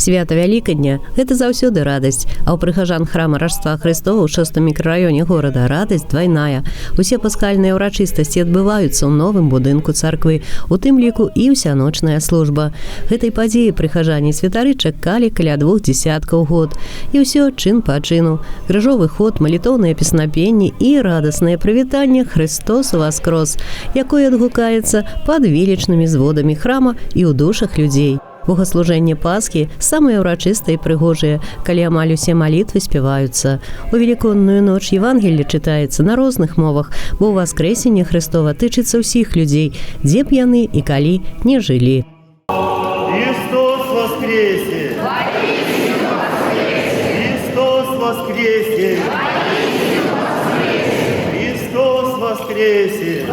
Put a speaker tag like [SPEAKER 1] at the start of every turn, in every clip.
[SPEAKER 1] Свята Вялікадня – гэта заўсёды радасць, а ў прыхажан храма Раждства Хрыстова ў 6-м мікрараёне горада радасць двайная. Усе пасхальныя ўрачыстасці адбываюцца ў новым будынку царквы, у тым ліку і ўсяночная служба. Гэтай падзеі прыхажане святары чакалі каля 2 дзесяткаў год. І ўсё чын па чыну. Крыжовы ход, малітоўныя песнапенні і радаснае прывітанне «Христос воскрос», якое адгукаецца пад велічнымі зводамі храма і ў душах людзей. Богаслужэнне Пасхі самыя ўрачыстыя і прыгожыя, калі амаль усе малітвы спяваюцца. У Велікодную ноч Евангелле чытаецца на розных мовах, бо ўваскрэсенне Хрыстова тычыцца ўсіх людзей, дзе б яны і калі не жылі.
[SPEAKER 2] Христос воскресе! Христос воскресе! Христос воскресе!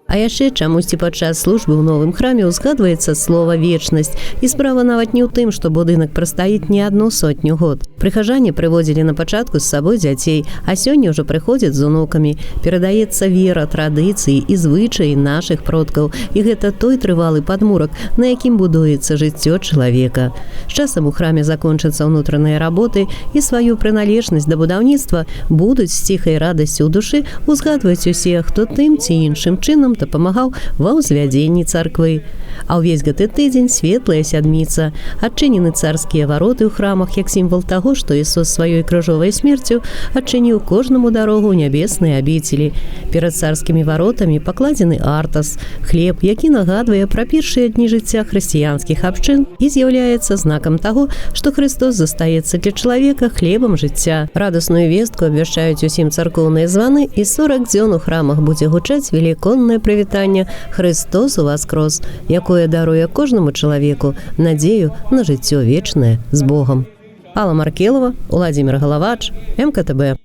[SPEAKER 1] А яшчэ чамусьці падчас службы ў новым храме узгадваецца слова «вечнасць». І справа нават не ў тым, што будынак прастаіць не 100 год. Прыхажане прыводзілі на пачатку з сабой дзяцей, а сёння ўжо прыходзяць з унукамі. Перадаецца вера, традыцыі і звычаі нашых продкаў. І гэта той трывалы падмурак, на якім будуецца жыццё чалавека. З часам у храме закончацца ўнутраныя работы і сваю прыналежнасць да будаўніцтва будуць з ціхай радасцю ў душы узгадваць усе, хто тым ці іншым чынам дапамагаў ва ўзвядзенні царквы. А ўвесь гэты тыдзень светлая сядміца. Адчынены царскія вароты ў храмах як сімвал таго, што Ісус сваёй крыжовай смерцю адчыніў кожнаму дарогу ў нябесныя абіцелі. Перад царскімі варотамі пакладзены артас, хлеб, які нагадвае пра першыя дні жыцця хрысціянскіх абшчын і з'яўляецца знакам таго, што Христос застаецца для чалавека хлебам жыцця. Радасную вестку абвяшчаюць усім царкоўныя званы, і 40 дзён у храмах будзе гучаць велікоднае прывітанне «Христос воскрос», якое даруе кожнаму чалавеку надзею на жыццё вечнае з Богам. Алла Маркелова, Владимир Головач, МКТБ.